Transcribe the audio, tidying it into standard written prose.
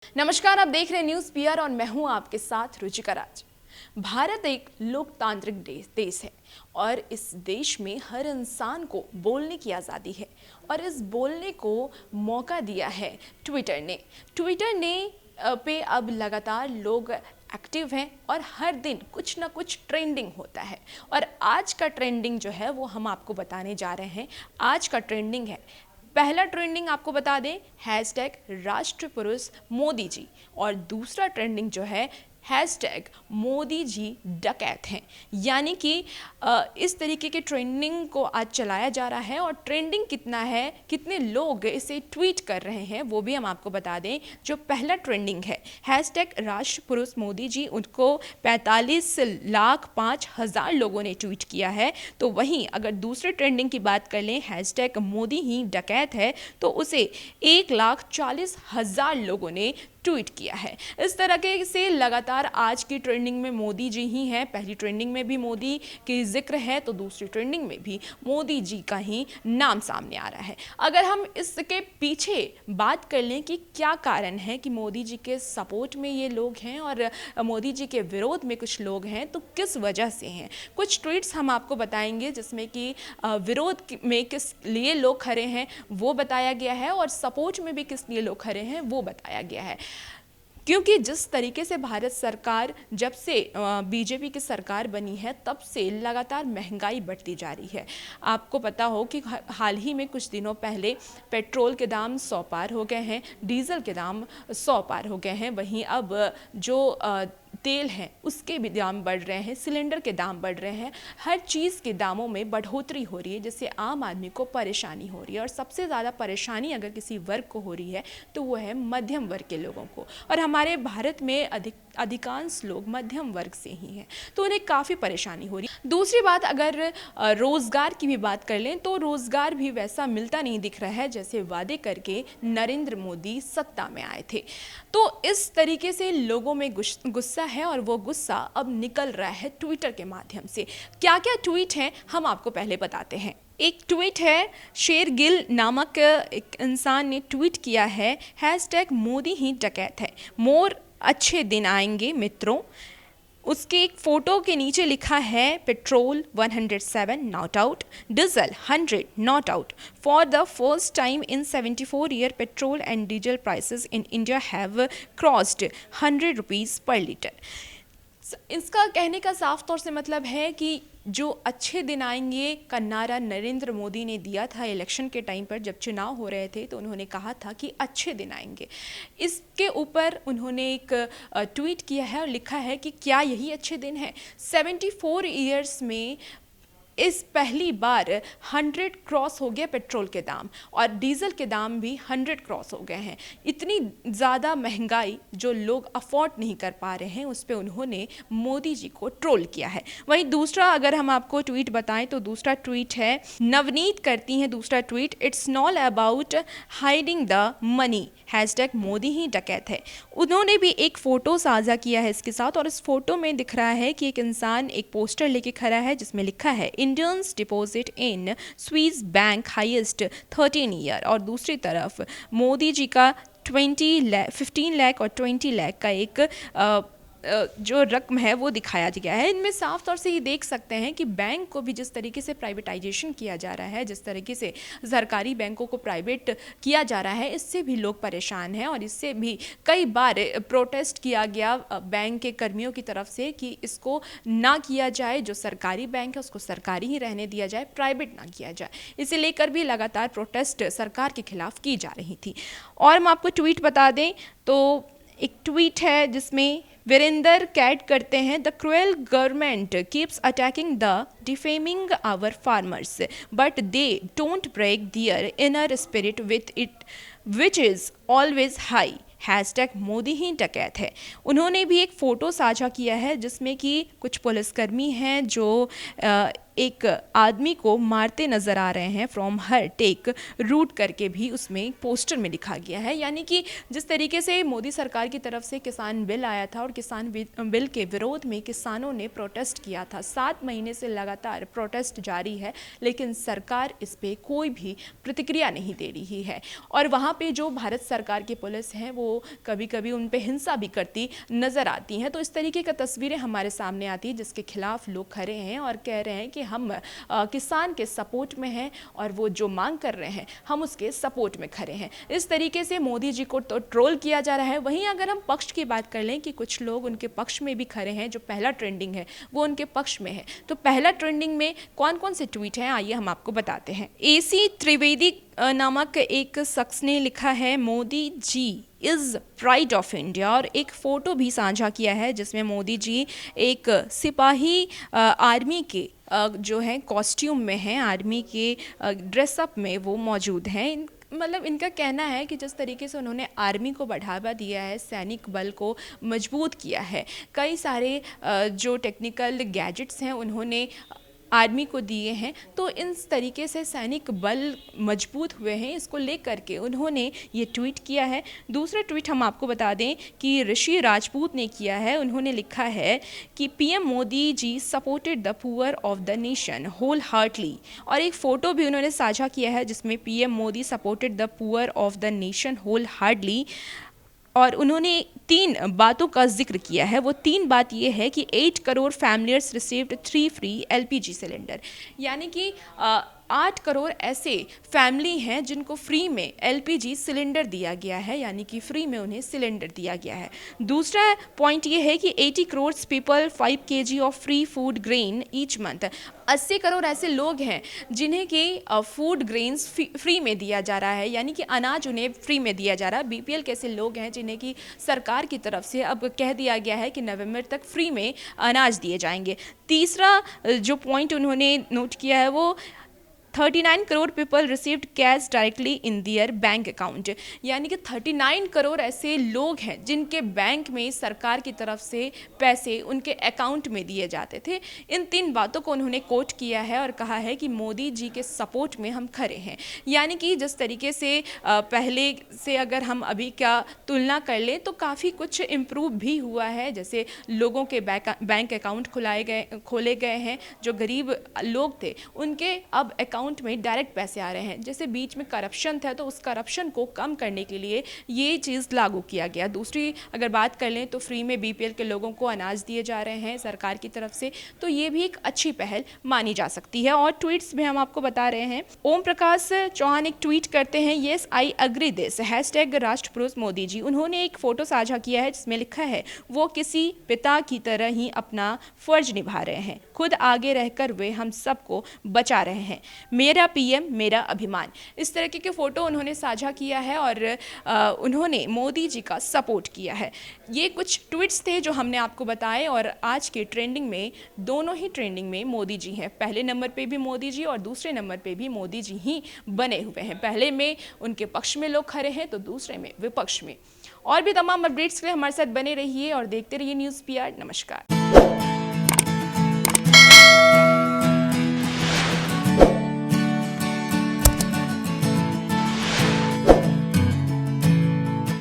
नमस्कार, आप देख रहे हैं न्यूज़ पीआर और मैं हूं आपके साथ रुचिका राज। भारत एक लोकतांत्रिक देश है और इस देश में हर इंसान को बोलने की आज़ादी है और इस बोलने को मौका दिया है ट्विटर ने पे अब लगातार लोग एक्टिव हैं और हर दिन कुछ ना कुछ ट्रेंडिंग होता है। और आज का ट्रेंडिंग जो है वो हम आपको बताने जा रहे हैं। आज का ट्रेंडिंग है, पहला ट्रेंडिंग आपको बता दें, हैशटैग राष्ट्र पुरुष मोदी जी। और दूसरा ट्रेंडिंग जो है हैशटैग मोदी जी डकैत हैं। यानी कि इस तरीके के ट्रेंडिंग को आज चलाया जा रहा है और ट्रेंडिंग कितना है, कितने लोग इसे ट्वीट कर रहे हैं, वो भी हम आपको बता दें। जो पहला ट्रेंडिंग है हैशटैग राष्ट्र पुरुष मोदी जी, उनको 45,05,000 लोगों ने ट्वीट किया है। तो वहीं अगर दूसरे ट्रेंडिंग की बात कर लें, हैशटैग मोदी ही डकैत है, तो उसे 1,40,000 लोगों ने ट्वीट किया है। इस तरह से लगातार आज की ट्रेंडिंग में मोदी जी ही हैं। पहली ट्रेंडिंग में भी मोदी की जिक्र है तो दूसरी ट्रेंडिंग में भी मोदी जी का ही नाम सामने आ रहा है। अगर हम इसके पीछे बात कर लें कि क्या कारण है कि मोदी जी के सपोर्ट में ये लोग हैं और मोदी जी के विरोध में कुछ लोग हैं, तो किस वजह से हैं, कुछ ट्वीट्स हम आपको बताएंगे जिसमें कि विरोध में किस लिए लोग खड़े हैं वो बताया गया है और सपोर्ट में भी किस लिए लोग खड़े हैं वो बताया गया है। क्योंकि जिस तरीके से भारत सरकार जब से बीजेपी की सरकार बनी है तब से लगातार महंगाई बढ़ती जा रही है। आपको पता हो कि हाल ही में कुछ दिनों पहले पेट्रोल के दाम 100 पार हो गए हैं, डीजल के दाम 100 पार हो गए हैं। वहीं अब जो तेल है उसके भी दाम बढ़ रहे हैं, सिलेंडर के दाम बढ़ रहे हैं, हर चीज़ के दामों में बढ़ोतरी हो रही है, जिससे आम आदमी को परेशानी हो रही है। और सबसे ज़्यादा परेशानी अगर किसी वर्ग को हो रही है तो वो है मध्यम वर्ग के लोगों को। और हमारे भारत में अधिकांश लोग मध्यम वर्ग से ही हैं, तो उन्हें काफ़ी परेशानी हो रही है। दूसरी बात, अगर रोज़गार की भी बात कर लें तो रोज़गार भी वैसा मिलता नहीं दिख रहा है जैसे वादे करके नरेंद्र मोदी सत्ता में आए थे। तो इस तरीके से लोगों में गुस्सा है और वो गुस्सा अब निकल रहा है ट्विटर के माध्यम से। क्या क्या ट्वीट हैं हम आपको पहले बताते हैं। एक ट्वीट है, शेर गिल नामक एक इंसान ने ट्वीट किया है, हैशटैग मोदी ही डकैत है, मोर अच्छे दिन आएंगे मित्रों। उसके एक फ़ोटो के नीचे लिखा है, petrol 107 not out, diesel 100 not out. For the first time in 74 year petrol and diesel prices in India have crossed 100 rupees पर लीटर। इसका कहने का साफ तौर से मतलब है कि जो अच्छे दिन आएंगे का नारा नरेंद्र मोदी ने दिया था इलेक्शन के टाइम पर, जब चुनाव हो रहे थे तो उन्होंने कहा था कि अच्छे दिन आएंगे। इसके ऊपर उन्होंने एक ट्वीट किया है और लिखा है कि क्या यही अच्छे दिन हैं। 74 ईयर्स में इस पहली बार 100 क्रॉस हो गया पेट्रोल के दाम और डीजल के दाम भी 100 क्रॉस हो गए हैं। इतनी ज़्यादा महंगाई जो लोग अफोर्ड नहीं कर पा रहे हैं, उस पर उन्होंने मोदी जी को ट्रोल किया है। वहीं दूसरा अगर हम आपको ट्वीट बताएं तो दूसरा ट्वीट है, नवनीत करती हैं दूसरा tweet, it's not about hiding the money, hashtag Modi ही डकैत है। उन्होंने भी एक फ़ोटो साझा किया है इसके साथ और इस फोटो में दिख रहा है कि एक इंसान एक पोस्टर लेके खड़ा है जिसमें लिखा है, Indians deposit in Swiss bank highest 13 year. और दूसरी तरफ मोदी जी का 15 लाख और 20 लाख का एक जो रकम है वो दिखाया गया है। इनमें साफ तौर से ये देख सकते हैं कि बैंक को भी जिस तरीके से प्राइवेटाइजेशन किया जा रहा है, जिस तरीके से सरकारी बैंकों को प्राइवेट किया जा रहा है, इससे भी लोग परेशान हैं और इससे भी कई बार प्रोटेस्ट किया गया बैंक के कर्मियों की तरफ से कि इसको ना किया जाए, जो सरकारी बैंक है उसको सरकारी ही रहने दिया जाए, प्राइवेट ना किया जाए। इसे लेकर भी लगातार प्रोटेस्ट सरकार के खिलाफ की जा रही थी। और हम आपको ट्वीट बता दें तो एक ट्वीट है जिसमें वीरेंद्र कैट करते हैं, the cruel government keeps attacking the defaming our farmers but they don't break their inner spirit with it which is always high, hashtag Modi ही डकैत है। उन्होंने भी एक फ़ोटो साझा किया है जिसमें कि कुछ पुलिसकर्मी हैं जो एक आदमी को मारते नज़र आ रहे हैं, फ्रॉम हर टेक रूट करके भी उसमें पोस्टर में लिखा गया है। यानी कि जिस तरीके से मोदी सरकार की तरफ से किसान बिल आया था और किसान बिल के विरोध में किसानों ने प्रोटेस्ट किया था, 7 महीने से लगातार प्रोटेस्ट जारी है, लेकिन सरकार इस पर कोई भी प्रतिक्रिया नहीं दे रही है। और वहाँ पे जो भारत सरकार की पुलिस है वो वो कभी कभी उन पे हिंसा भी करती नज़र आती हैं। तो इस तरीके का तस्वीरें हमारे सामने आती है जिसके खिलाफ लोग खड़े हैं और कह रहे हैं कि हम किसान के सपोर्ट में हैं और वो जो मांग कर रहे हैं हम उसके सपोर्ट में खड़े हैं। इस तरीके से मोदी जी को तो ट्रोल किया जा रहा है। वहीं अगर हम पक्ष की बात कर लें कि कुछ लोग उनके पक्ष में भी खड़े हैं, जो पहला ट्रेंडिंग है वो उनके पक्ष में है। तो पहला ट्रेंडिंग में कौन कौन से ट्वीट हैं आइए हम आपको बताते हैं। AC त्रिवेदी नामक एक शख्स ने लिखा है, Modi ji is pride of India, और एक फ़ोटो भी साझा किया है जिसमें मोदी जी एक सिपाही आर्मी के जो है कॉस्ट्यूम में हैं, आर्मी के ड्रेसअप में वो मौजूद हैं। मतलब इनका कहना है कि जिस तरीके से उन्होंने आर्मी को बढ़ावा दिया है, सैनिक बल को मजबूत किया है, कई सारे जो टेक्निकल गैजेट्स हैं उन्होंने आर्मी को दिए हैं, तो इस तरीके से सैनिक बल मजबूत हुए हैं, इसको लेकर के उन्होंने ये ट्वीट किया है। दूसरा ट्वीट हम आपको बता दें कि ऋषि राजपूत ने किया है। उन्होंने लिखा है कि PM Modi ji supported the poor of the nation whole heartily, और एक फ़ोटो भी उन्होंने साझा किया है जिसमें PM Modi supported the poor of the nation whole heartily, और उन्होंने 3 बातों का जिक्र किया है। वो 3 बात ये है कि 8 crore familiars received 3 free LPG cylinder, यानी कि 8 करोड़ ऐसे फैमिली हैं जिनको फ्री में LPG सिलेंडर दिया गया है, यानी कि फ्री में उन्हें सिलेंडर दिया गया है। दूसरा पॉइंट ये है कि 80 crore people 5 kg of free food grain each month, 80 crore ऐसे लोग हैं जिन्हें कि फूड ग्रेन्स फ्री में दिया जा रहा है, यानी कि अनाज उन्हें फ्री में दिया जा रहा है। BPL कैसे लोग हैं जिन्हें कि सरकार की तरफ से अब कह दिया गया है कि नवंबर तक फ्री में अनाज दिए जाएंगे। तीसरा जो पॉइंट उन्होंने नोट किया है वो 39 crore people received cash directly in their bank account, यानी कि 39 करोड़ ऐसे लोग हैं जिनके बैंक में सरकार की तरफ से पैसे उनके अकाउंट में दिए जाते थे। इन 3 बातों को उन्होंने कोट किया है और कहा है कि मोदी जी के सपोर्ट में हम खड़े हैं, यानी कि जिस तरीके से पहले से अगर हम अभी क्या तुलना कर लें तो काफ़ी कुछ इम्प्रूव भी हुआ है। जैसे लोगों के बैंक अकाउंट खोले गए हैं, जो गरीब लोग थे उनके अब अकाउंट में डायरेक्ट पैसे आ रहे हैं। जैसे बीच में करप्शन था तो उस करप्शन को कम करने के लिए ये चीज़ लागू किया गया। दूसरी अगर बात कर लें तो फ्री में BPL के लोगों को अनाज दिए जा रहे हैं सरकार की तरफ से, तो ये भी एक अच्छी पहल मानी जा सकती है। और ट्वीट्स में हम आपको बता रहे हैं, ओम प्रकाश चौहान एक ट्वीट करते हैं, yes I agree this hashtag राष्ट्रपुरुष मोदी जी। उन्होंने एक फोटो साझा किया है जिसमें लिखा है, वो किसी पिता की तरह ही अपना फर्ज निभा रहे हैं, खुद आगे रहकर वे हम सबको बचा रहे हैं, मेरा PM मेरा अभिमान। इस तरीके के फ़ोटो उन्होंने साझा किया है और उन्होंने मोदी जी का सपोर्ट किया है। ये कुछ ट्वीट्स थे जो हमने आपको बताए, और आज के ट्रेंडिंग में दोनों ही ट्रेंडिंग में मोदी जी हैं। पहले नंबर पे भी मोदी जी और दूसरे नंबर पे भी मोदी जी ही बने हुए हैं। पहले में उनके पक्ष में लोग खड़े हैं तो दूसरे में विपक्ष में। और भी तमाम अपडेट्स के लिए हमारे साथ बने रहिए और देखते रहिए न्यूज़ PR। नमस्कार।